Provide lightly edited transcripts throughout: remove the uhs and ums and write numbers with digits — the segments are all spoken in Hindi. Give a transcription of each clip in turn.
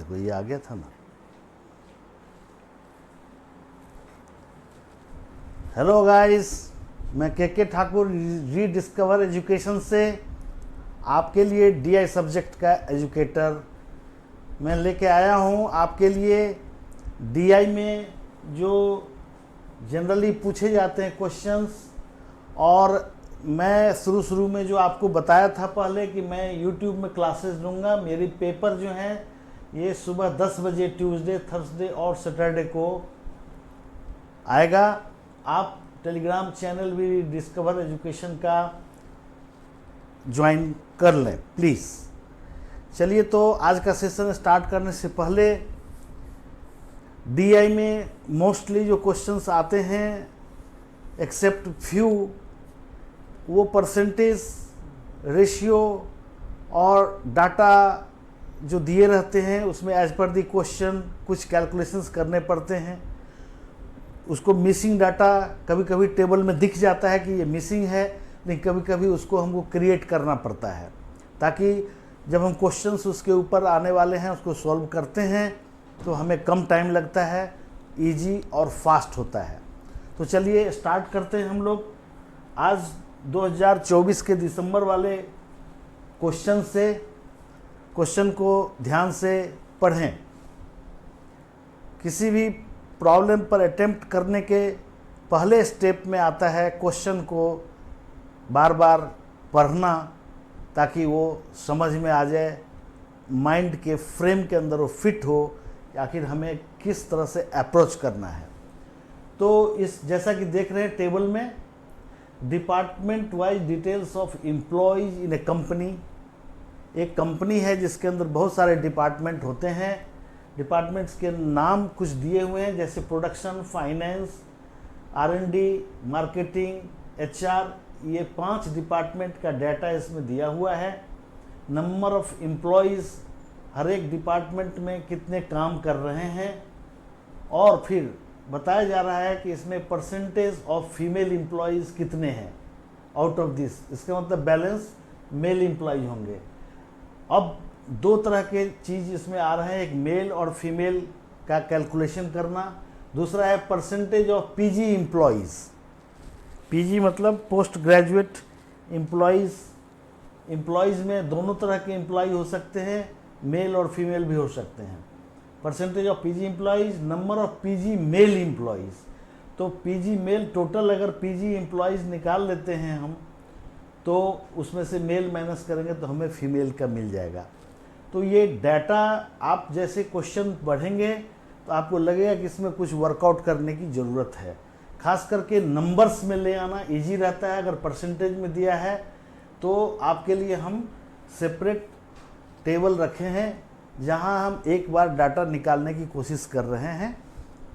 देखो ये आ गया था ना। हेलो गाइस, मैं के ठाकुर रीडिस्कवर एजुकेशन से आपके लिए डीआई सब्जेक्ट का एजुकेटर मैं लेके आया हूँ आपके लिए। डीआई में जो जनरली पूछे जाते हैं क्वेश्चंस, और मैं शुरू में जो आपको बताया था पहले कि मैं यूट्यूब में क्लासेस दूंगा। मेरी पेपर जो हैं ये सुबह 10 बजे ट्यूसडे, थर्सडे और सैटरडे को आएगा। आप टेलीग्राम चैनल भी डिस्कवर एजुकेशन का ज्वाइन कर लें प्लीज़। चलिए, तो आज का सेशन स्टार्ट करने से पहले डीआई में मोस्टली जो क्वेश्चंस आते हैं एक्सेप्ट फ्यू, वो परसेंटेज, रेशियो और डाटा जो दिए रहते हैं उसमें एज पर दी क्वेश्चन कुछ कैलकुलेशंस करने पड़ते हैं। उसको मिसिंग डाटा कभी कभी टेबल में दिख जाता है कि ये मिसिंग है, लेकिन कभी कभी उसको हमको क्रिएट करना पड़ता है ताकि जब हम क्वेश्चंस उसके ऊपर आने वाले हैं उसको सॉल्व करते हैं तो हमें कम टाइम लगता है, इजी और फास्ट होता है। तो चलिए स्टार्ट करते हैं हम लोग आज 2024 के दिसंबर वाले क्वेश्चन से। क्वेश्चन को ध्यान से पढ़ें। किसी भी प्रॉब्लम पर अटेम्प्ट करने के पहले स्टेप में आता है क्वेश्चन को बार बार पढ़ना ताकि वो समझ में आ जाए, माइंड के फ्रेम के अंदर वो फिट हो कि आखिर हमें किस तरह से अप्रोच करना है। तो इस जैसा कि देख रहे हैं टेबल में, department wise details of employees in A company. एक कंपनी है जिसके अंदर बहुत सारे डिपार्टमेंट होते हैं। डिपार्टमेंट्स के नाम कुछ दिए हुए हैं जैसे production, finance, R&D, marketing, HR। ये 5 डिपार्टमेंट का डाटा इसमें दिया हुआ है। नंबर ऑफ एम्प्लॉयज़, हर एक डिपार्टमेंट में कितने काम कर रहे हैं, और फिर बताया जा रहा है कि इसमें परसेंटेज ऑफ फीमेल एम्प्लॉयज़ कितने हैं आउट ऑफ दिस। इसका मतलब बैलेंस मेल एम्प्लॉयज होंगे। अब 2 तरह के चीज़ इसमें आ रहे हैं, एक मेल और फीमेल का कैलकुलेशन करना, दूसरा है percentage of PG employees. PG मतलब पोस्ट ग्रेजुएट एम्प्लॉयज़। एम्प्लॉयज़ में दोनों तरह के एम्प्लॉय हो सकते हैं, मेल और फीमेल भी हो सकते हैं। Percentage of PG employees, number of PG male employees. तो पीजी मेल टोटल अगर पीजी एम्प्लॉयज़ निकाल लेते हैं हम, तो उसमें से मेल माइनस करेंगे तो हमें फीमेल का मिल जाएगा। तो ये डाटा आप जैसे क्वेश्चन पढ़ेंगे तो आपको लगेगा कि इसमें कुछ वर्कआउट करने की ज़रूरत है। खास करके नंबर्स में ले आना इजी रहता है। अगर परसेंटेज में दिया है तो आपके लिए हम सेपरेट टेबल रखे हैं जहां हम एक बार डाटा निकालने की कोशिश कर रहे हैं।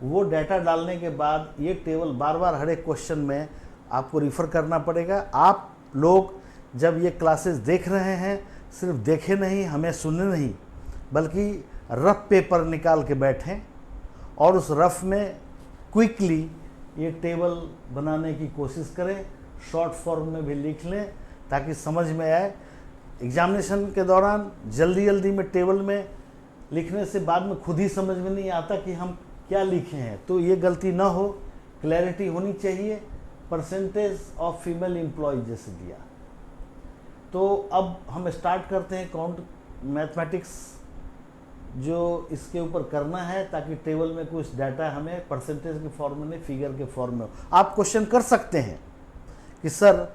वो डाटा डालने के बाद ये टेबल बार बार हर एक क्वेश्चन में आपको रिफ़र करना पड़ेगा। आप लोग जब ये क्लासेस देख रहे हैं सिर्फ देखें नहीं, हमें सुने नहीं, बल्कि रफ पेपर निकाल के बैठें और उस रफ में क्विकली ये टेबल बनाने की कोशिश करें। शॉर्ट फॉर्म में भी लिख लें ताकि समझ में आए। एग्जामिनेशन के दौरान जल्दी में टेबल में लिखने से बाद में खुद ही समझ में नहीं आता कि हम क्या लिखे हैं, तो ये गलती ना हो, क्लैरिटी होनी चाहिए। परसेंटेज ऑफ फीमेल एम्प्लॉय जैसे दिया। तो अब हम स्टार्ट करते हैं काउंट मैथमेटिक्स जो इसके ऊपर करना है ताकि टेबल में कुछ डाटा हमें परसेंटेज के फॉर्म में नहीं, फिगर के फॉर्म में हो। आप क्वेश्चन कर सकते हैं कि सर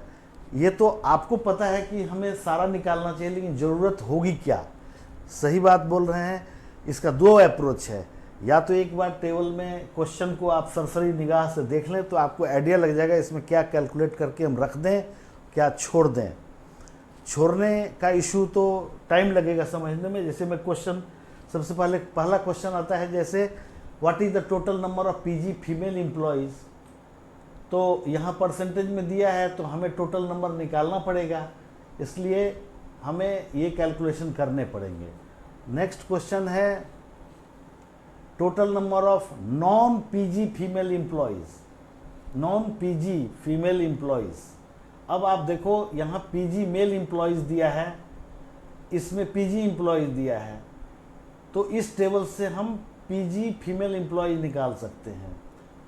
ये तो आपको पता है कि हमें सारा निकालना चाहिए, लेकिन ज़रूरत होगी क्या। सही बात बोल रहे हैं। इसका 2 अप्रोच है। या तो एक बार टेबल में क्वेश्चन को आप सरसरी निगाह से देख लें तो आपको आइडिया लग जाएगा इसमें क्या कैलकुलेट करके हम रख दें, क्या छोड़ दें। छोड़ने का इशू तो टाइम लगेगा समझने में। जैसे मैं क्वेश्चन सबसे पहला क्वेश्चन आता है जैसे what is the total number of PG female employees. तो यहाँ परसेंटेज में दिया है तो हमें टोटल नंबर निकालना पड़ेगा, इसलिए हमें ये कैलकुलेशन करने पड़ेंगे। नेक्स्ट क्वेश्चन है total number of non PG female employees. Non PG female employees. अब आप देखो यहाँ पीजी मेल एम्प्लॉयज़ दिया है, इसमें पीजी एम्प्लॉयज़ दिया है, तो इस टेबल से हम पीजी फीमेल एम्प्लॉय निकाल सकते हैं।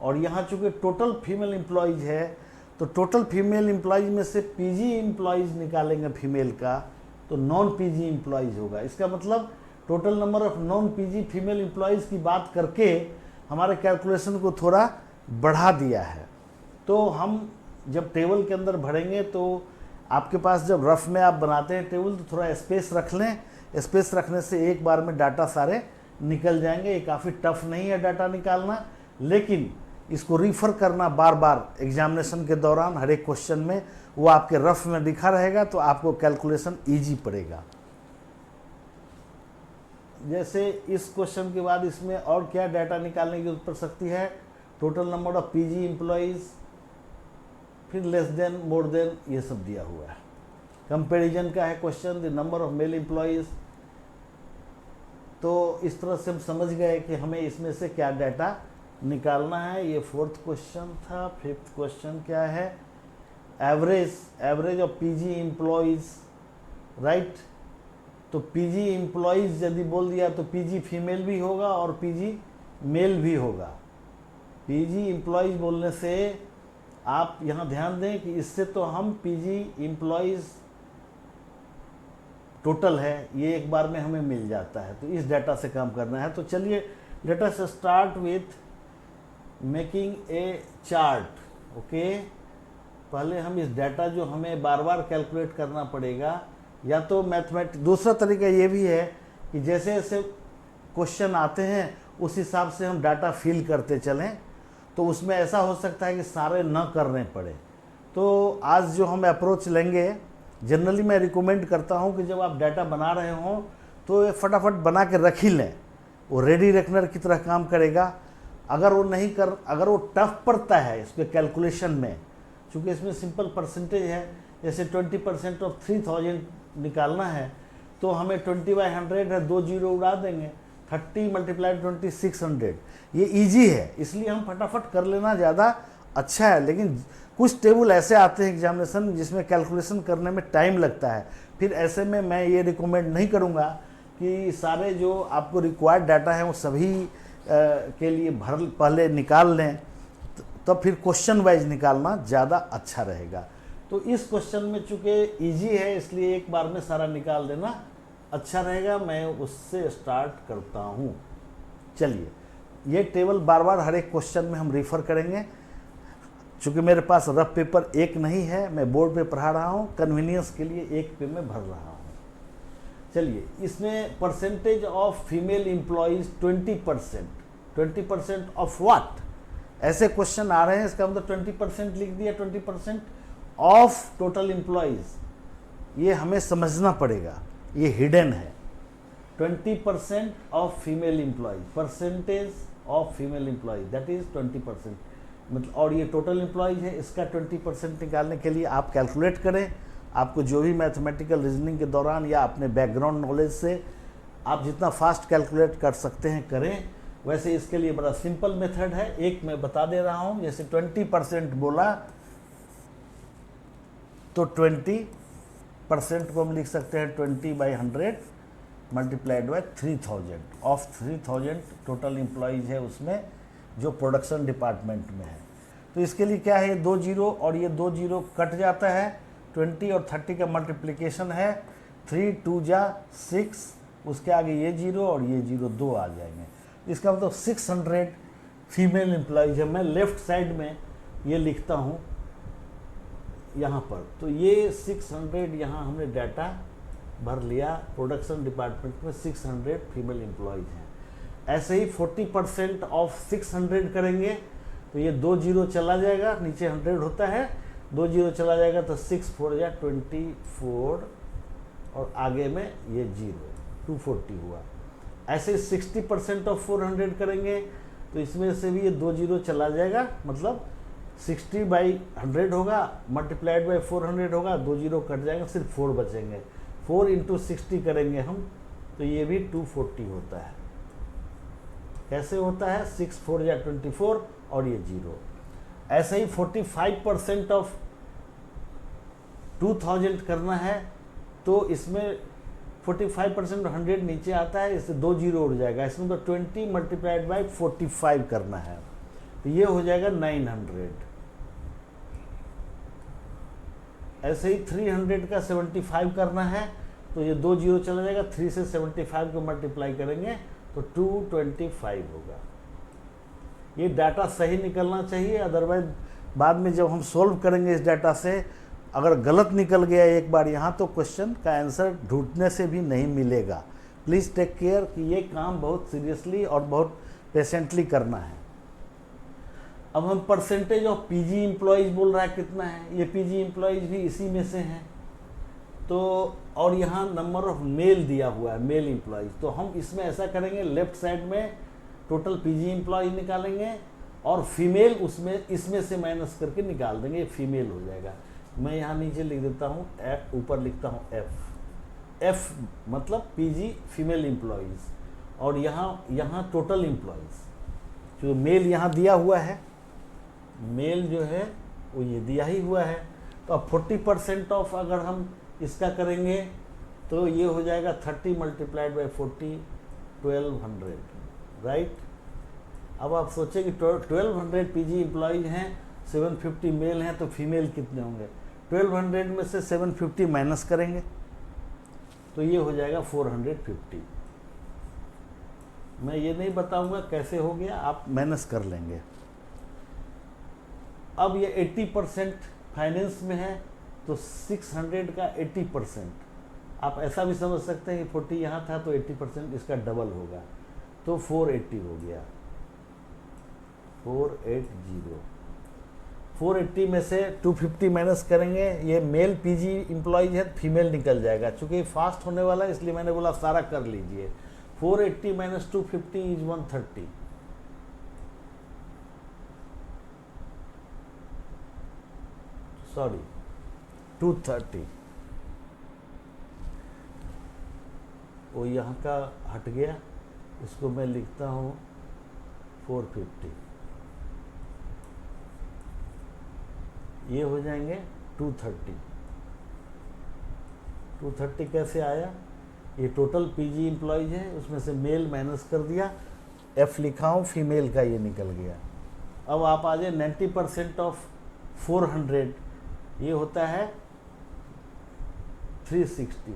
और यहाँ चूँकि टोटल फीमेल एम्प्लॉयज़ है तो टोटल फीमेल एम्प्लॉयज़ में से पीजी एम्प्लॉयज़ निकालेंगे फीमेल का तो नॉन पीजी एम्प्लॉयज़ होगा। इसका मतलब total number of non PG female employees की बात करके हमारे कैलकुलेशन को थोड़ा बढ़ा दिया है। तो हम जब टेबल के अंदर भरेंगे तो आपके पास जब रफ में आप बनाते हैं टेबल तो थोड़ा स्पेस रख लें। स्पेस रखने से एक बार में डाटा सारे निकल जाएंगे। ये काफ़ी टफ नहीं है डाटा निकालना, लेकिन इसको रिफ़र करना बार बार एग्जामिनेशन के दौरान हर एक क्वेश्चन में वो आपके रफ में लिखा रहेगा तो आपको कैलकुलेशन ईजी पड़ेगा। जैसे इस क्वेश्चन के बाद इसमें और क्या डाटा निकालने की जरूरत पड़ सकती है, total number of PG employees, फिर लेस देन मोर देन ये सब दिया हुआ है। कंपैरिजन का है question, the number of mail employees. तो इस तरह से हम समझ गए कि हमें इसमें से क्या डाटा निकालना है। ये फोर्थ क्वेश्चन था। फिफ्थ क्वेश्चन क्या है, average of PG employees, right. तो पीजी एम्प्लॉयज़ यदि बोल दिया तो पीजी फीमेल भी होगा और पीजी मेल भी होगा। पीजी एम्प्लॉयज़ बोलने से आप यहाँ ध्यान दें कि इससे तो हम पीजी एम्प्लॉयज़ टोटल है ये एक बार में हमें मिल जाता है। तो इस डाटा से काम करना है। तो चलिए let us start with making a chart. Okay, पहले हम इस डाटा जो हमें बार बार कैलकुलेट करना पड़ेगा, या तो मैथमेटिक्स, दूसरा तरीका ये भी है कि जैसे जैसे क्वेश्चन आते हैं उस हिसाब से हम डाटा फिल करते चलें। तो उसमें ऐसा हो सकता है कि सारे न करने पड़े। तो आज जो हम अप्रोच लेंगे, जनरली मैं रिकमेंड करता हूं कि जब आप डाटा बना रहे हों तो ये फटाफट बना के रख ही लें, वो रेडी रेकनर की तरह काम करेगा। अगर वो टफ पड़ता है इसके कैलकुलेशन में, चूँकि इसमें सिंपल परसेंटेज है, जैसे 20% ऑफ 3000 निकालना है तो हमें 20/100 है, 2 जीरो उड़ा देंगे, 30 × 20 600। ये इजी है, इसलिए हम फटाफट कर लेना ज़्यादा अच्छा है। लेकिन कुछ टेबल ऐसे आते हैं एग्जामिनेशन जिसमें कैलकुलेशन करने में टाइम लगता है। फिर ऐसे में मैं ये रिकमेंड नहीं करूँगा कि सारे जो आपको रिक्वायर्ड डाटा है वो सभी के लिए पहले निकाल लें, तब फिर क्वेश्चन वाइज निकालना ज़्यादा अच्छा रहेगा। तो इस क्वेश्चन में चूँकि इजी है इसलिए एक बार में सारा निकाल देना अच्छा रहेगा। मैं उससे स्टार्ट करता हूँ। चलिए, ये टेबल बार बार हर एक क्वेश्चन में हम रिफ़र करेंगे। चूँकि मेरे पास रफ पेपर एक नहीं है, मैं बोर्ड पे पढ़ा रहा हूँ, कन्वीनियंस के लिए एक पे मैं भर रहा हूँ। चलिए, इसमें percentage of female employees 20%। 20% of what, ऐसे क्वेश्चन आ रहे हैं, इसका मतलब 20% लिख दिया, 20% ऑफ टोटल एम्प्लॉयज़। ये हमें समझना पड़ेगा, ये हिडन है। 20% of female employees, percentage of female employees that is 20%, मतलब, और ये टोटल एम्प्लॉयज़ है, इसका 20% निकालने के लिए आप कैलकुलेट करें। आपको जो भी मैथमेटिकल रीजनिंग के दौरान या अपने बैकग्राउंड नॉलेज से आप जितना फास्ट कैलकुलेट कर सकते हैं करें। वैसे इसके लिए बड़ा सिंपल मेथड है, एक मैं बता दे रहा हूँ। जैसे 20% बोला तो 20% को हम लिख सकते हैं 20/100 × 3000 ऑफ 3000 टोटल एम्प्लॉयज़ है उसमें जो प्रोडक्शन डिपार्टमेंट में है। तो इसके लिए क्या है, ये 2 जीरो और ये 2 जीरो कट जाता है। 20 और 30 का मल्टीप्लिकेशन है, 3 2 जा 6, उसके आगे ये जीरो और ये जीरो 2 आ जाएंगे। इसका मतलब 600 फीमेल एम्प्लॉयज़ है। मैं लेफ्ट साइड में ये लिखता हूँ यहाँ पर। तो ये 600 यहाँ हमने डाटा भर लिया। प्रोडक्शन डिपार्टमेंट में 600 फीमेल एम्प्लॉयज़ हैं। ऐसे ही 40% ऑफ 600 करेंगे तो ये 2 जीरो चला जाएगा, नीचे 100 होता है, 2 जीरो चला जाएगा तो 6 4 जा 24 और आगे में ये जीरो 240 हुआ। ऐसे 60% ऑफ 400 करेंगे तो इसमें से भी ये 2 जीरो चला जाएगा, मतलब 60/100 होगा, मल्टीप्लाइड बाई 400 होगा, 2 जीरो कट जाएगा, सिर्फ 4 बचेंगे। 4 × 60 करेंगे हम तो ये भी 240 होता है। कैसे होता है, 6 4 या 24 और ये जीरो। ऐसे ही 45% ऑफ 2000 करना है तो इसमें 45% 100 नीचे आता है, इससे 2 जीरो उड़ जाएगा, इसमें तो 20 मल्टीप्लाइड बाई 45 करना है, तो ये हो जाएगा 900। ऐसे ही 300 का 75 करना है, तो ये 2 जीरो चला जाएगा, 3 से 75 को मल्टीप्लाई करेंगे तो 225 होगा। ये डाटा सही निकलना चाहिए, अदरवाइज बाद में जब हम सोल्व करेंगे इस डाटा से अगर गलत निकल गया एक बार यहाँ, तो क्वेश्चन का आंसर ढूंढने से भी नहीं मिलेगा। प्लीज़ टेक केयर कि ये काम बहुत सीरियसली और बहुत पेशेंटली करना है। अब हम परसेंटेज ऑफ पीजी एम्प्लॉयज़ बोल रहा है कितना है, ये पीजी एम्प्लॉयज़ भी इसी में से हैं, तो और यहाँ नंबर ऑफ मेल दिया हुआ है, मेल एम्प्लॉयज़, तो हम इसमें ऐसा करेंगे, लेफ्ट साइड में टोटल पीजी एम्प्लॉयज़ निकालेंगे और फीमेल उसमें इसमें से माइनस करके निकाल देंगे, फीमेल हो जाएगा। मैं यहाँ नीचे लिख देता हूँ एफ, ऊपर लिखता हूँ एफ मतलब पीजी फीमेल एम्प्लॉयज़, और यहाँ टोटल एम्प्लॉयज़, जो मेल यहाँ दिया हुआ है, मेल जो है वो ये दिया ही हुआ है। तो अब 40% ऑफ अगर हम इसका करेंगे तो ये हो जाएगा 30 मल्टीप्लाइड बाई 40, 1200, राइट। अब आप सोचें कि 1200 पीजी एम्प्लॉयज़ हैं, 750 मेल हैं, तो फीमेल कितने होंगे। 1200 में से 750 माइनस करेंगे तो ये हो जाएगा 450। मैं ये नहीं बताऊंगा कैसे हो गया, आप माइनस कर लेंगे। अब ये 80% फाइनेंस में है, तो 600 का 80%, आप ऐसा भी समझ सकते हैं कि 40 यहाँ था तो 80% इसका डबल होगा, तो 480 हो गया, 480। 480 में से 250 माइनस करेंगे, ये मेल पीजी एम्प्लॉयज है, फीमेल निकल जाएगा, चूंकि फास्ट होने वाला है इसलिए मैंने बोला सारा कर लीजिए। 480 माइनस 250 इज 130, सॉरी 230, वो यहाँ का हट गया, इसको मैं लिखता हूँ 450, ये हो जाएंगे 230। 230 कैसे आया, ये टोटल पीजी एम्प्लॉयज है, उसमें से मेल माइनस कर दिया, एफ लिखा हूँ, फीमेल का ये निकल गया। अब आप आ जाए 90% ऑफ 400, ये होता है 360।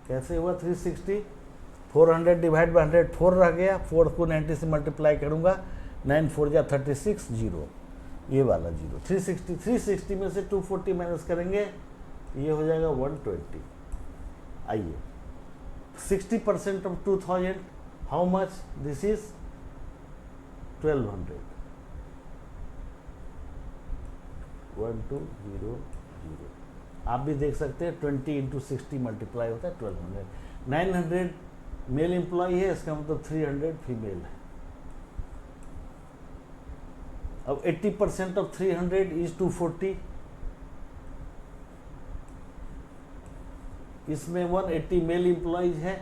कैसे हुआ 360, 400 डिवाइड बाई 100 4 रह गया, 4 को 90 से मल्टीप्लाई करूँगा, 9 4 जा 36, 0, ये वाला 0, 360। 360 में से 240 माइनस करेंगे, ये हो जाएगा 120। आइए 60% of 2000 how much, this is 1200, 1200। आप भी देख सकते हैं 20 इंटू 60 मल्टीप्लाई होता है 1200। 900 मेल एम्प्लॉय है, इसका मतलब 300 फीमेल है। अब 80% ऑफ 300 इज 240, इसमें 180 मेल एम्प्लॉयज है,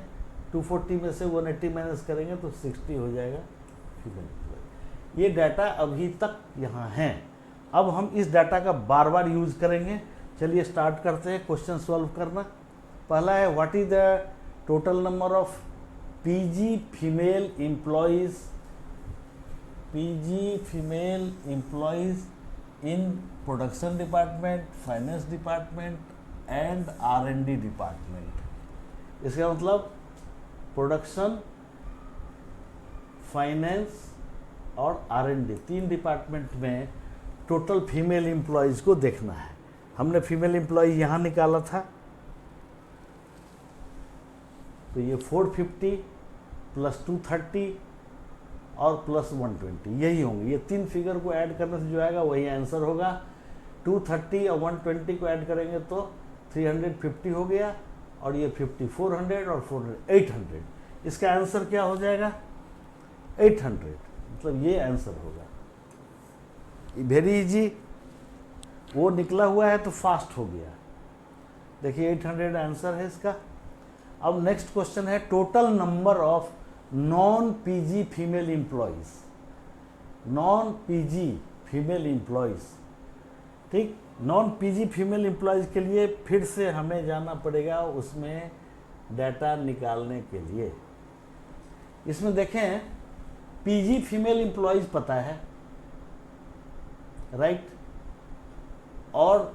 240 में से 180 माइनस करेंगे तो 60 हो जाएगा फीमेल एम्प्लॉय। ये डाटा अभी तक यहाँ हैं। अब हम इस डाटा का बार बार यूज करेंगे। चलिए स्टार्ट करते हैं क्वेश्चन सॉल्व करना। पहला है what is the total number of PG female employees, PG female employees in production department, finance department and R&D department. इसका मतलब प्रोडक्शन, फाइनेंस और R&D 3 डिपार्टमेंट में टोटल फीमेल एम्प्लॉयज़ को देखना है। हमने फीमेल एम्प्लॉय यहाँ निकाला था, तो ये 450 प्लस 230 और प्लस 120 यही होंगे। ये 3 फिगर को ऐड करने से जो आएगा वही आंसर होगा। 230 और 120 को ऐड करेंगे तो 350 हो गया, और ये 50 400 और 400 800। इसका आंसर क्या हो जाएगा 800, मतलब ये आंसर होगा। वेरी इजी, वो निकला हुआ है तो फास्ट हो गया। देखिए 800 आंसर है इसका। अब नेक्स्ट क्वेश्चन है total number of non PG female employees, non PG female employees, ठीक। नॉन पीजी फीमेल एम्प्लॉयज़ के लिए फिर से हमें जाना पड़ेगा उसमें डाटा निकालने के लिए। इसमें देखें पीजी फीमेल एम्प्लॉयज़ पता है, राइट, और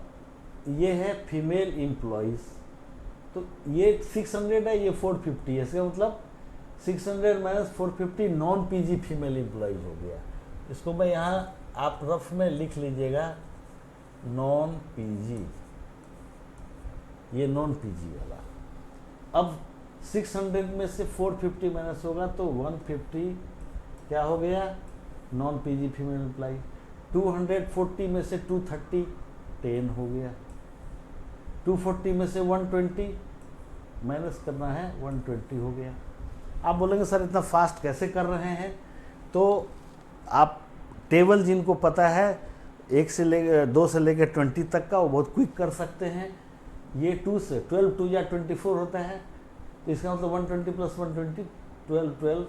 ये है फीमेल एम्प्लॉयज़, तो ये 600 है, ये 450 है, इसका मतलब 600 minus 450 non PG female employees हो गया। इसको मैं यहाँ आप रफ में लिख लीजिएगा, नॉन पीजी, ये नॉन पीजी वाला। अब 600 में से 450 माइनस होगा तो 150 क्या हो गया, नॉन पीजी फीमेल एम्प्लॉय। 240 में से 230 10 हो गया। 240 में से 120 माइनस करना है, 120 हो गया। आप बोलेंगे सर इतना फास्ट कैसे कर रहे हैं, तो आप टेबल जिनको पता है 1 से ले 2 से लेकर 20 तक का, वो बहुत क्विक कर सकते हैं। ये 2 से 12 2 या 24 होता है, तो इसका मतलब 120 प्लस 120 12 12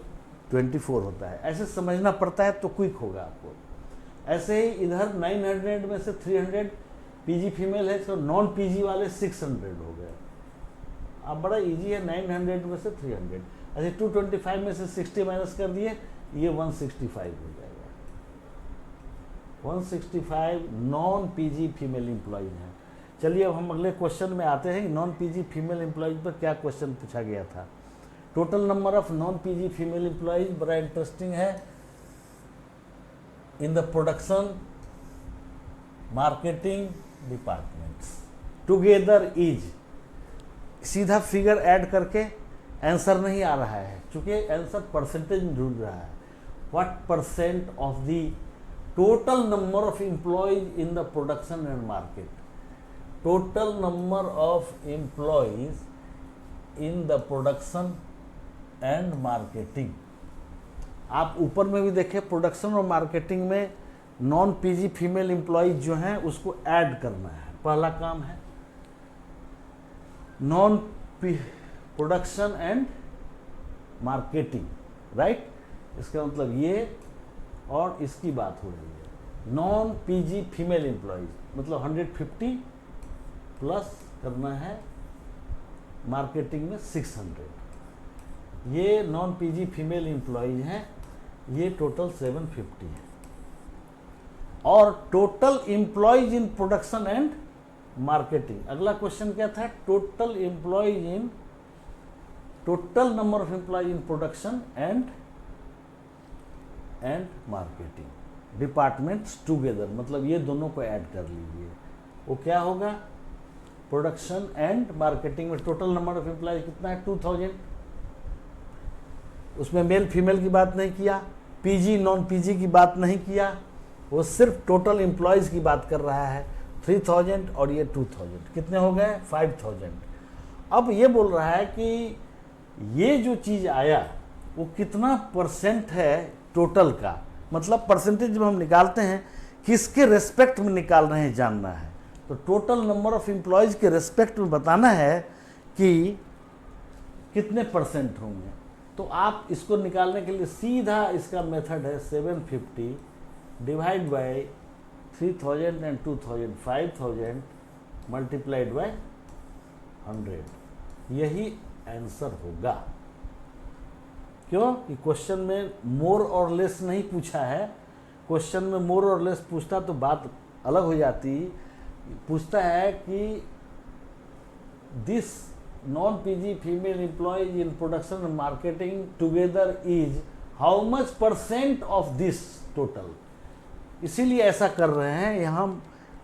24 होता है। ऐसे समझना पड़ता है तो क्विक होगा आपको। ऐसे ही इधर 900 में से 300 पीजी फीमेल है, तो नॉन पीजी वाले 600 हो गए। अब बड़ा इजी है, 900 में से 300। अच्छा 225 में से 60 माइनस कर दिए, ये 165 हो जाएगा। 165 नॉन पीजी फीमेल एम्प्लॉयज हैं। चलिए अब हम अगले क्वेश्चन में आते हैं। नॉन पीजी फीमेल एम्प्लॉयज पर क्या क्वेश्चन पूछा गया था। Total number of non PG female employees, बड़ा इंटरेस्टिंग है। इन the production marketing departments together is, सीधा फिगर ऐड करके आंसर नहीं आ रहा है, क्योंकि आंसर परसेंटेज में ढूंढ रहा है। What percent of the total number of employees in the production and market, total number of employees in the production and marketing. आप ऊपर में भी देखें, प्रोडक्शन और मार्केटिंग में नॉन पीजी फीमेल एम्प्लॉयज जो हैं उसको ऐड करना है, पहला काम है। Non production and marketing, right, इसका मतलब ये और इसकी बात हो रही है। नॉन पीजी फीमेल एम्प्लॉयज मतलब 150 प्लस करना है मार्केटिंग में 600। ये नॉन पीजी फीमेल एम्प्लॉयज हैं, ये टोटल 750 है। और total employees in production and marketing, अगला क्वेश्चन क्या था, total employees in, total number of employees in production and marketing departments together, मतलब ये दोनों को ऐड कर लीजिए। वो क्या होगा, प्रोडक्शन एंड मार्केटिंग में टोटल नंबर ऑफ एम्प्लॉयज कितना है, 2000। उसमें मेल फीमेल की बात नहीं किया, पीजी नॉन पीजी की बात नहीं किया, वो सिर्फ टोटल एम्प्लॉयज की बात कर रहा है। 3000 और ये 2000, कितने हो गए, 5000। अब ये बोल रहा है कि ये जो चीज़ आया वो कितना परसेंट है टोटल का, मतलब परसेंटेज जब हम निकालते हैं किसके रेस्पेक्ट में निकाल रहे हैं जानना है। तो टोटल नंबर ऑफ एम्प्लॉयज के रेस्पेक्ट में बताना है कि कितने परसेंट होंगे। तो आप इसको निकालने के लिए सीधा इसका मेथड है 750 divide by 3000 and 2000, 5000 multiplied by 100, यही आंसर होगा। क्यों कि क्वेश्चन में मोर और लेस नहीं पूछा है। क्वेश्चन में मोर और लेस पूछता तो बात अलग हो जाती। पूछता है कि this non PG female employees in production and marketing together is how much percent of this total, इसीलिए ऐसा कर रहे हैं। यहाँ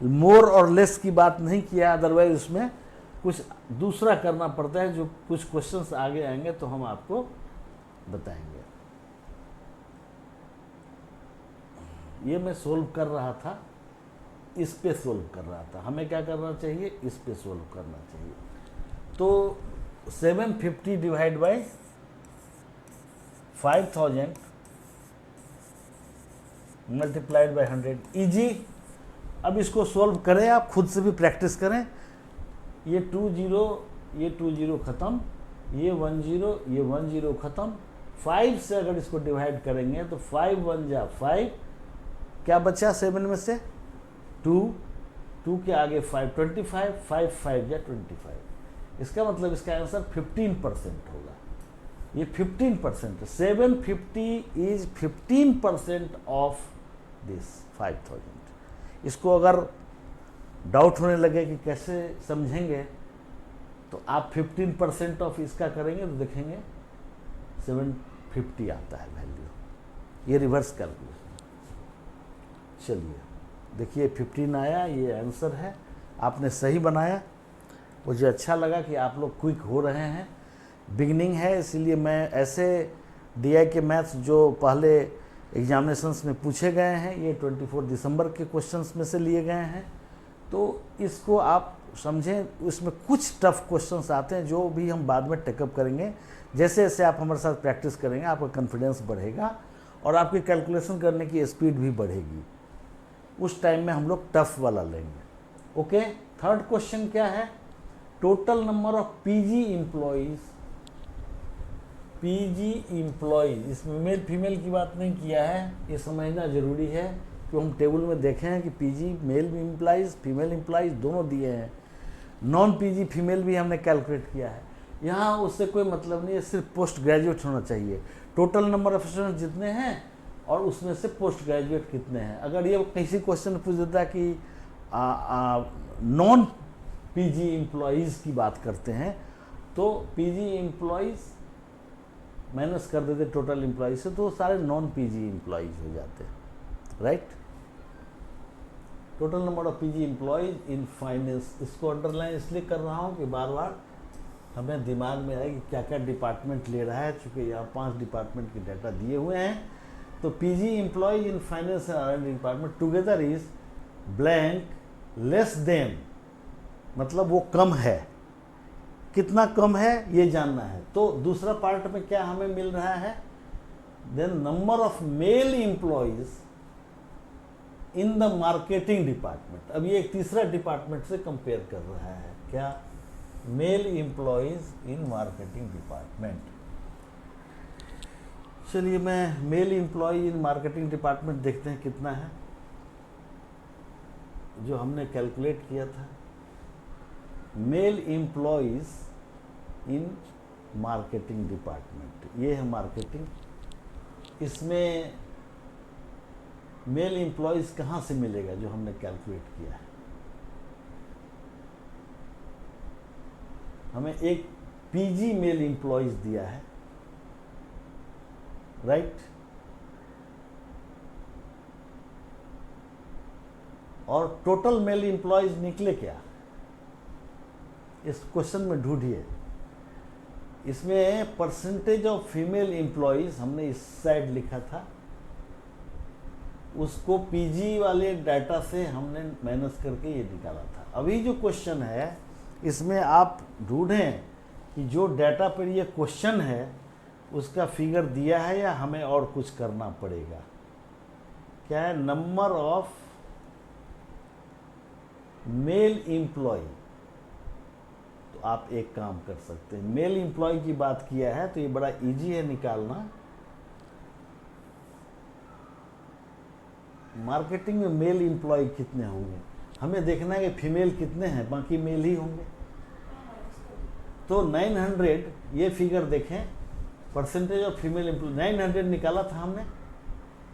मोर और लेस की बात नहीं किया, अदरवाइज उसमें कुछ दूसरा करना पड़ता है, जो कुछ क्वेश्चंस आगे आएंगे तो हम आपको बताएंगे। ये मैं सोल्व कर रहा था, इस पे सोल्व कर रहा था। हमें क्या करना चाहिए, इस पे सोल्व करना चाहिए। तो 750 divide by 5000 multiplied by 100, easy. अब इसको सोल्व करें, आप खुद से भी प्रैक्टिस करें। ये 20, ये 20 ख़त्म, ये 10, ये 10 ख़त्म। 5 से अगर इसको डिवाइड करेंगे तो 5 1 जा 5, क्या बचा 7 में से 2, 2 के आगे 5, 25, 5 5 या 25। इसका मतलब इसका आंसर 15% होगा। ये 15% है। 750 इज 15% ऑफ दिस 5000। इसको अगर डाउट होने लगे कि कैसे समझेंगे, तो आप 15% ऑफ इसका करेंगे तो देखेंगे 750 आता है वैल्यू। ये रिवर्स कैलकुलेशन। चलिए देखिए 15 आया, ये आंसर है। आपने सही बनाया, मुझे अच्छा लगा कि आप लोग क्विक हो रहे हैं। बिगनिंग है, इसीलिए मैं ऐसे DI के मैथ्स जो पहले एग्जामिनेशंस में पूछे गए हैं, ये 24 दिसंबर के क्वेश्चंस में से लिए गए हैं, तो इसको आप समझें। उसमें कुछ टफ क्वेश्चंस आते हैं जो भी हम बाद में टेकअप करेंगे। जैसे जैसे आप हमारे साथ प्रैक्टिस करेंगे, आपका कॉन्फिडेंस बढ़ेगा और आपकी कैलकुलेशन करने की स्पीड भी बढ़ेगी। उस टाइम में हम लोग टफ वाला लेंगे। ओके, थर्ड क्वेश्चन क्या है? Total number of PG employees. PG employees, इसमें मेल फीमेल की बात नहीं किया है, ये समझना जरूरी है कि हम टेबल में देखे हैं कि PG male employees, female employees दोनों दिए हैं। नॉन पीजी फीमेल भी हमने कैलकुलेट किया है। यहाँ उससे कोई मतलब नहीं है, सिर्फ पोस्ट ग्रेजुएट होना चाहिए। टोटल नंबर ऑफ स्टूडेंट जितने हैं और उसमें से पोस्ट ग्रेजुएट कितने हैं। अगर ये किसी क्वेश्चन पूछ देता कि नॉन पीजी एम्प्लॉइज़ की बात करते हैं, तो पीजी एम्प्लॉइज़ माइनस कर देते टोटल एम्प्लॉइज से, तो सारे नॉन पीजी एम्प्लॉइज हो जाते हैं, right. Total number of PG employees in finance, इसको अंडरलाइन इसलिए कर रहा हूँ कि बार बार हमें दिमाग में आए कि क्या क्या डिपार्टमेंट ले रहा है, चूँकि यहाँ 5 डिपार्टमेंट के डाटा दिए हुए हैं। तो PG employees in finance and R&D department together is blank less than, मतलब वो कम है। कितना कम है ये जानना है। तो दूसरा पार्ट में क्या हमें मिल रहा है? Then number of male employees in the marketing department. अब ये एक तीसरा डिपार्टमेंट से कंपेयर कर रहा है, क्या? Male employees in marketing department. चलिए मैं male employee in marketing department देखते हैं कितना है, जो हमने कैलकुलेट किया था। Male employees in marketing department, ये है मार्केटिंग। इसमें मेल एम्प्लॉइज कहाँ से मिलेगा जो हमने कैलकुलेट किया है? हमें एक पीजी मेल एम्प्लॉइज दिया है, राइट। और टोटल मेल एम्प्लॉइज निकले क्या? इस क्वेश्चन में ढूंढिए। इसमें परसेंटेज ऑफ फीमेल एम्प्लॉइज हमने इस साइड लिखा था, उसको पीजी वाले डाटा से हमने माइनस करके ये निकाला था। अभी जो क्वेश्चन है इसमें आप ढूंढें कि जो डाटा पर ये क्वेश्चन है उसका फिगर दिया है या हमें और कुछ करना पड़ेगा। क्या है? Number of male employee. तो आप एक काम कर सकते हैं, मेल एम्प्लॉय की बात किया है तो ये बड़ा इजी है निकालना। मार्केटिंग में मेल एम्प्लॉय कितने होंगे, हमें देखना है कि फीमेल कितने हैं, बाकी मेल ही होंगे। तो 900, ये फिगर देखें, परसेंटेज ऑफ फीमेल एम्प्लॉय 900 निकाला था हमने।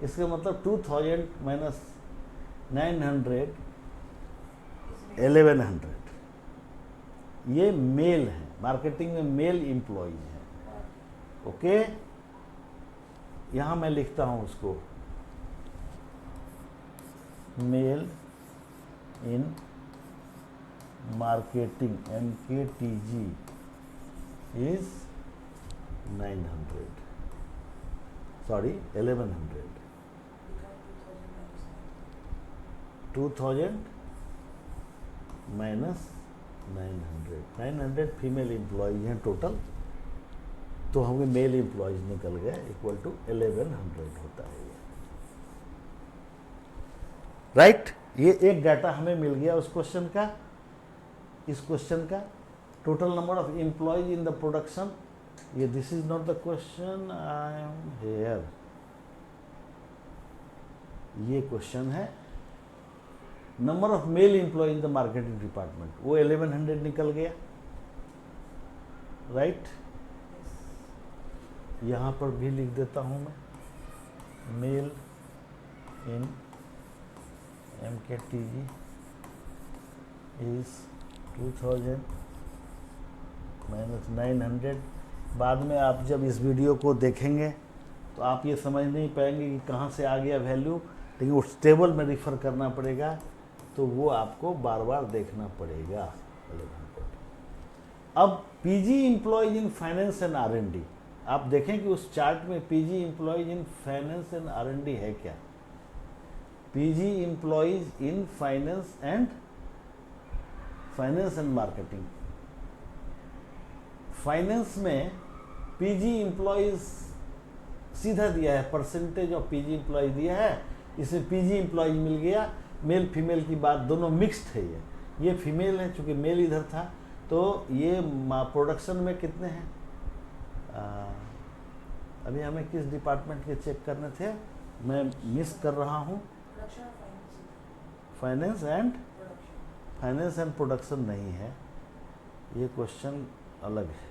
इसका मतलब 2000 माइनस 900 1100, ये मेल है। मार्केटिंग में मेल एम्प्लॉय है। ओके, यहाँ मैं लिखता हूँ उसको, male in marketing MKTG is 900, sorry 1100, 2000 minus 900, 900 female employee हैं टोटल, तो हमें मेल एम्प्लॉयज निकल गया इक्वल टू 1100 होता है ये, राइट। ये एक डाटा हमें मिल गया उस क्वेश्चन का, इस क्वेश्चन का। Total number of employees in the production, ये this is not the question, I am here, ये क्वेश्चन है number of male employee in the marketing department, वो 1100 निकल गया, राइट। यहाँ पर भी लिख देता हूँ मैं, मेल इन MKTG इज 2000 - 900। बाद में आप जब इस वीडियो को देखेंगे तो आप ये समझ नहीं पाएंगे कि कहाँ से आ गया वैल्यू, लेकिन उस टेबल में रिफ़र करना पड़ेगा, तो वो आपको बार बार देखना पड़ेगा। अब PG employees in finance and R&D, आप देखें कि उस चार्ट में PG employees in finance and R&D है क्या? PG employees in finance and marketing. Finance में पीजी एम्प्लॉयज सीधा दिया है, परसेंटेज ऑफ पीजी एम्प्लॉयज दिया है, इसमें पीजी एम्प्लॉयज मिल गया। मेल फीमेल की बात दोनों मिक्स्ड है, ये फीमेल है, चूँकि मेल इधर था, तो ये प्रोडक्शन में कितने हैं? अभी हमें किस डिपार्टमेंट के चेक करने थे, मैं मिस कर रहा हूँ। फाइनेंस एंड प्रोडक्शन नहीं है, ये क्वेश्चन अलग है।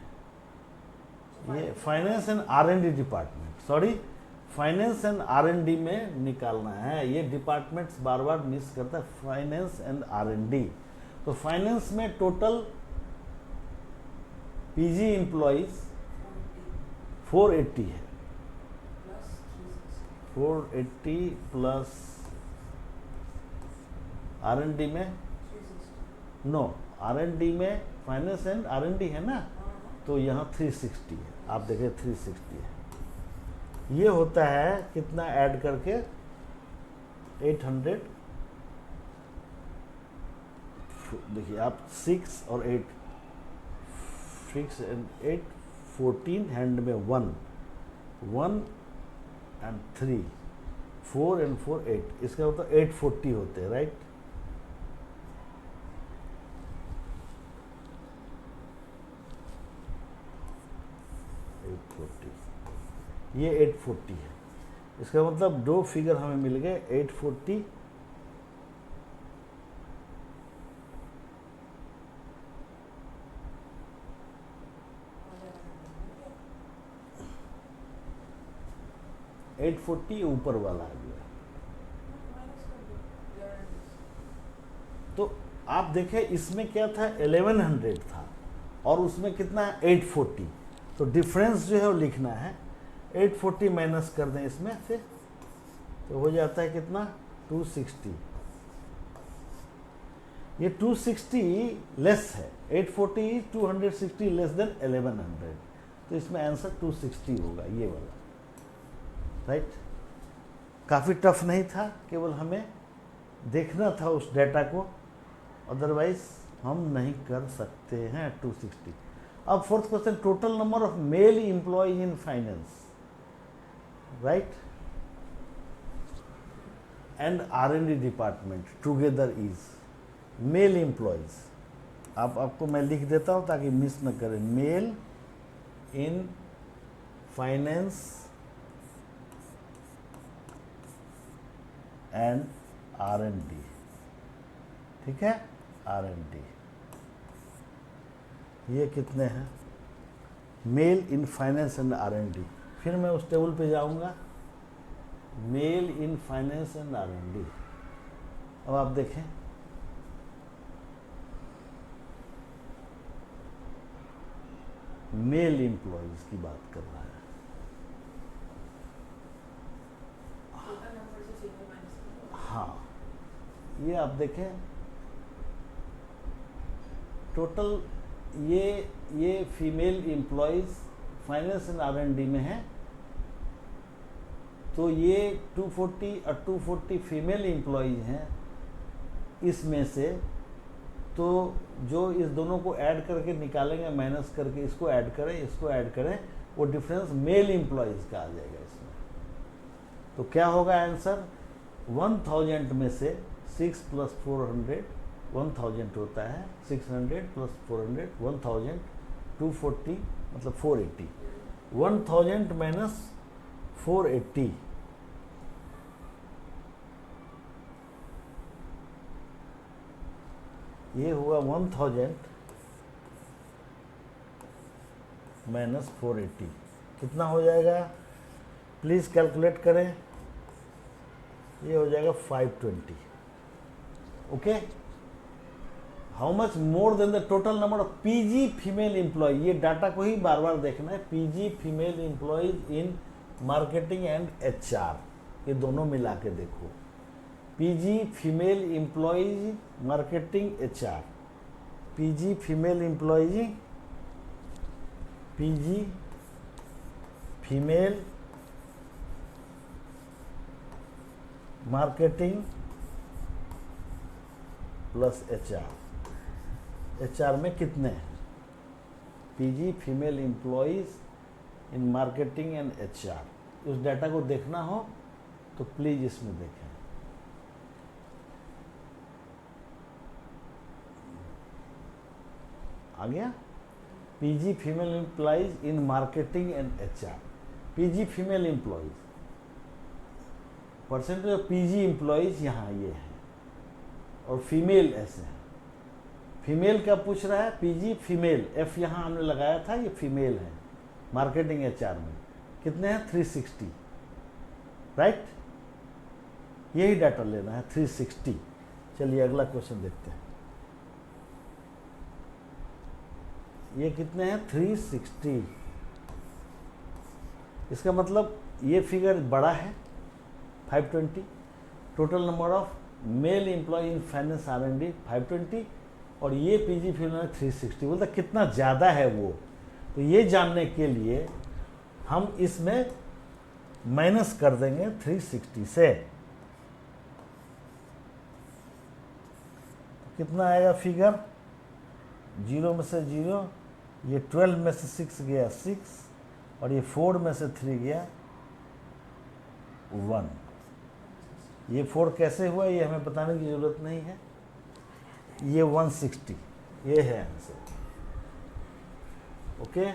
ये finance and R&D department, sorry, finance and R&D में निकालना है। ये डिपार्टमेंट्स बार बार मिस करता है, फाइनेंस एंड R&D। तो फाइनेंस में टोटल पीजी एम्प्लॉयज 480 है, 480 प्लस R&D में नो, R&D में फाइनेंस एंड R&D है ना, तो यहाँ 360 है, आप देखें 360 है। ये होता है कितना ऐड करके 800, देखिए आप 6 और 8, 6 and 8 14, हैंड में 1 and 3, 4 and 4 8, इसका मतलब 840 होते हैं, राइट। ये 840 है, इसका मतलब दो फिगर हमें मिल गए, 840 840 ऊपर वाला आ गया। तो आप देखें इसमें क्या था, 1100 था और उसमें कितना है 840, तो डिफरेंस जो है वो लिखना है। 840 माइनस कर दें इसमें से, तो हो जाता है कितना 260। ये 260 लेस है, 840 260 लेस देन 1100, तो इसमें आंसर 260 होगा, ये वाला, राइट। काफ़ी टफ नहीं था, केवल हमें देखना था उस डेटा को, अदरवाइज हम नहीं कर सकते हैं। 260। अब fourth question, total number of mail employees in finance, right, and R&D department together is male employees. आपको मैं लिख देता हूं ताकि मिस न करें, mail in finance and R&D, ठीक है, R&D। ये कितने हैं, mail in finance and R&D। फिर मैं उस टेबल पे जाऊंगा, mail in finance and R&D। अब आप देखें, मेल एम्प्लॉयज की बात कर रहा है, हाँ, ये आप देखें टोटल, ये female employees finance and R&D में है, तो ये 240 और 240 फीमेल एम्प्लॉयज हैं। इसमें से तो जो इस दोनों को ऐड करके निकालेंगे, माइनस करके इसको ऐड करें, इसको ऐड करें, वो डिफरेंस मेल एम्प्लॉयज का आ जाएगा इसमें। तो क्या होगा आंसर, 1000 में से 6 + 400 1000 होता है, 600 + 400 1000, 240 मतलब 480, 1000 माइनस 480, ये हुआ 1000 माइनस 480, कितना हो जाएगा? प्लीज़ कैलकुलेट करें। ये हो जाएगा 520। Okay, how much more than the total number of PG female employ, ये डाटा को ही बार बार देखना है। PG female employees in marketing and HR, ये दोनों मिला के देखो। PG female employees marketing HR, PG female employees, PG female marketing plus HR, HR में कितने हैं? PG female employees in marketing and HR. उस डाटा को देखना हो तो प्लीज इसमें देखें। आ गया? PG female employees in marketing and HR, PG female employees, percentage of PG employees यहाँ ये है, और फीमेल ऐसे है। फीमेल का पूछ रहा है? पीजी फीमेल, एफ यहाँ हमने लगाया था, ये फीमेल है। मार्केटिंग एचआर में कितने हैं? 360, राइट? यही डाटा लेना है, 360। चलिए अगला क्वेश्चन देखते हैं। ये कितने हैं? 360। इसका मतलब ये फिगर बड़ा है, 520। Total number of male employee in finance R&D 520, और ये पीजी फीमेल 360। बोलता कितना ज़्यादा है वो। तो ये जानने के लिए हम इसमें माइनस कर देंगे 360 से, तो कितना आएगा फिगर? 0 में से 0, ये 12 में से 6 गया 6, और ये 4 में से 3 गया 1। ये 4 कैसे हुआ ये हमें बताने की ज़रूरत नहीं है। ये 160, ये है आंसर। ओके,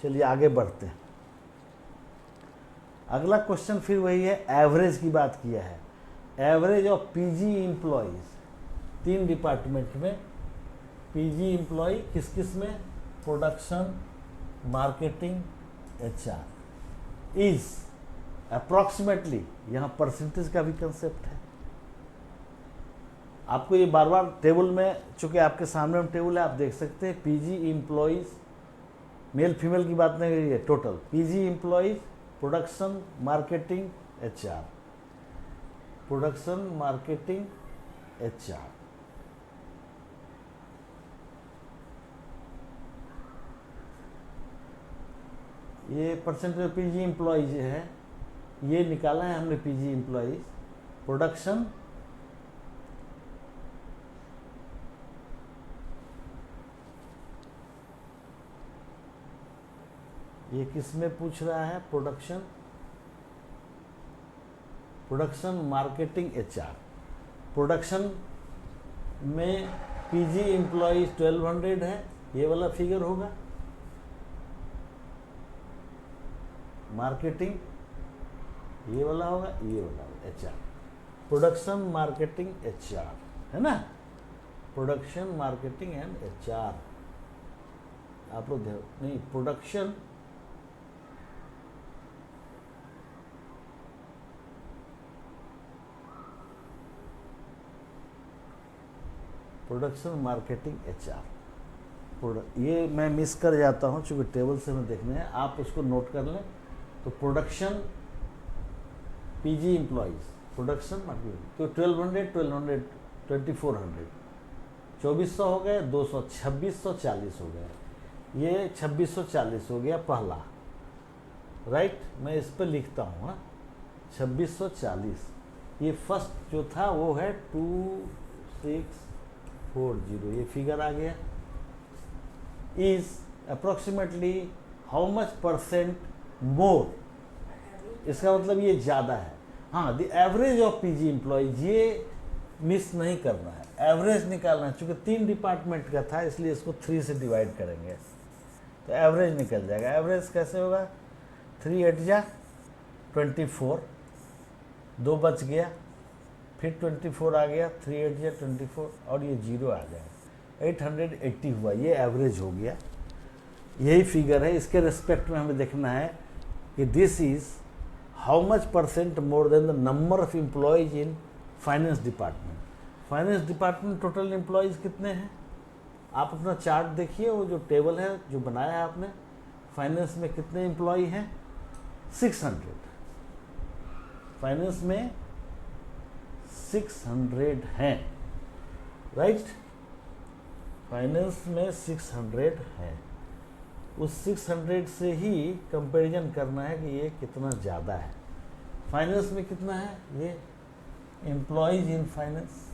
चलिए आगे बढ़ते हैं। अगला क्वेश्चन फिर वही है, एवरेज की बात किया है। Average of PG employees, 3 department में पीजी एम्प्लॉय किस किस में? Production, marketing, HR is approximately, यहाँ परसेंटेज का भी कंसेप्ट है। आपको ये बार बार टेबल में, चूंकि आपके सामने में टेबल है, आप देख सकते हैं। पीजी एम्प्लॉयज, मेल फीमेल की बात नहीं करी है, total PG employees, production, marketing, HR, production, marketing, HR. ये परसेंटेज पीजी एम्प्लॉयज है, ये निकाला है हमने। पीजी एम्प्लॉयज, प्रोडक्शन, ये किस में पूछ रहा है? Production, production, marketing, HR. Production में पीजी एम्प्लॉयज 1200 है, ये वाला फिगर होगा। मार्केटिंग ये वाला होगा, ये वाला होगा, एचआर। प्रोडक्शन, मार्केटिंग, एचआर, है ना? Production, marketing and HR. आप लोग नहीं, प्रोडक्शन, प्रोडक्शन, मार्केटिंग, एचआर। ये मैं मिस कर जाता हूँ चूँकि टेबल से हमें देखने हैं, आप उसको नोट कर लें। तो production, PG employees, production, marketing, तो 1200, 2400, 2400 हो गए, 200, 2640 हो गए। ये 2640 हो गया पहला, राइट? मैं इस पर लिखता हूँ, हाँ, 2640। ये फर्स्ट जो था वो है 2640, ये फिगर आ गया। Is approximately how much percent more, इसका मतलब ये ज़्यादा है। हाँ, the average of PG employees, ये मिस नहीं करना है, एवरेज निकालना है। चूँकि 3 डिपार्टमेंट का था इसलिए इसको 3 से डिवाइड करेंगे तो एवरेज निकल जाएगा। एवरेज कैसे होगा? 3 8 जा 24, 2 बच गया, फिर 24 आ गया, 3 8 जा 24, और ये 0 आ जाएगा। 880 हुआ, ये एवरेज हो गया, यही फिगर है। इसके रिस्पेक्ट में हमें देखना है कि this is how much percent more than the number of employees in finance department. Finance department total employees कितने हैं, आप अपना चार्ट देखिए, वो जो टेबल है जो बनाया है आपने, फाइनेंस में कितने एम्प्लॉय हैं, 600। फाइनेंस में 600 हैं, राइट। फाइनेंस में 600 है, उस 600 से ही कंपैरिजन करना है कि ये कितना ज़्यादा है। फाइनेंस में कितना है, ये एम्प्लॉयज इन फाइनेंस,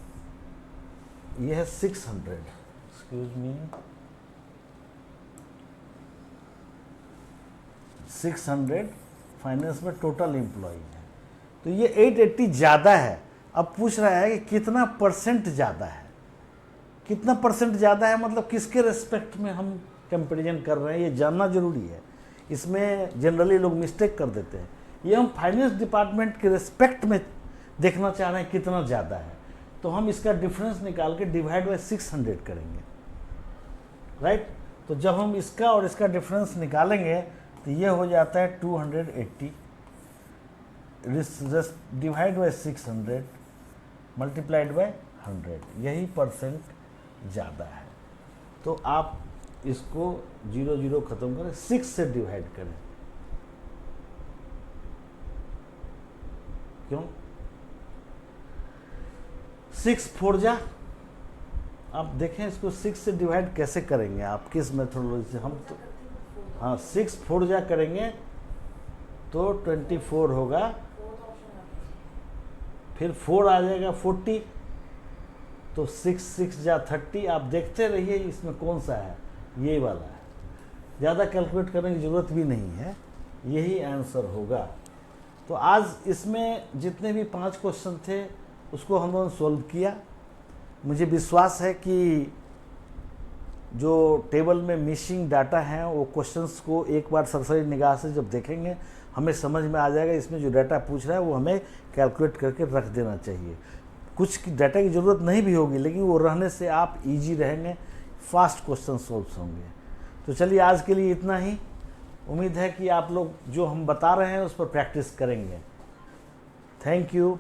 ये है 600, एक्सक्यूज मी, 600 फाइनेंस में टोटल एम्प्लॉय है। तो ये 880 ज़्यादा है। अब पूछ रहा है कि कितना परसेंट ज़्यादा है, कितना परसेंट ज़्यादा है, मतलब किसके रेस्पेक्ट में हम कंपैरिजन कर रहे हैं, ये जानना जरूरी है। इसमें जनरली लोग मिस्टेक कर देते हैं। ये हम फाइनेंस डिपार्टमेंट के रेस्पेक्ट में देखना चाह रहे हैं कितना ज़्यादा है, तो हम इसका डिफरेंस निकाल के डिवाइड बाय 600 करेंगे, राइट। तो जब हम इसका और इसका डिफरेंस निकालेंगे तो ये हो जाता है 280 डिवाइड बाय 600 मल्टीप्लाइड बाय 100, यही परसेंट ज़्यादा है। तो आप इसको 0 0 खत्म करें, 6 से डिवाइड करें, क्यों, 6 4 जा, आप देखें इसको 6 से डिवाइड कैसे करेंगे आप, किस मेथोडोलॉजी से। हम तो हाँ 6 4 जा करेंगे तो 24 होगा, फिर 4 आ जाएगा 40, तो 6 6 जा 30। आप देखते रहिए इसमें कौन सा है, ये वाला है, ज़्यादा कैलकुलेट करने की ज़रूरत भी नहीं है, यही आंसर होगा। तो आज इसमें जितने भी 5 क्वेश्चन थे उसको हम लोगों ने सोल्व किया। मुझे विश्वास है कि जो टेबल में मिसिंग डाटा हैं वो क्वेश्चंस को एक बार सरसरी निगाह से जब देखेंगे हमें समझ में आ जाएगा, इसमें जो डाटा पूछ रहा है वो हमें कैलकुलेट करके रख देना चाहिए। कुछ डाटा की ज़रूरत नहीं भी होगी, लेकिन वो रहने से आप इजी रहेंगे, फास्ट क्वेश्चन सॉल्व होंगे। तो चलिए आज के लिए इतना ही। उम्मीद है कि आप लोग जो हम बता रहे हैं उस पर प्रैक्टिस करेंगे। Thank you.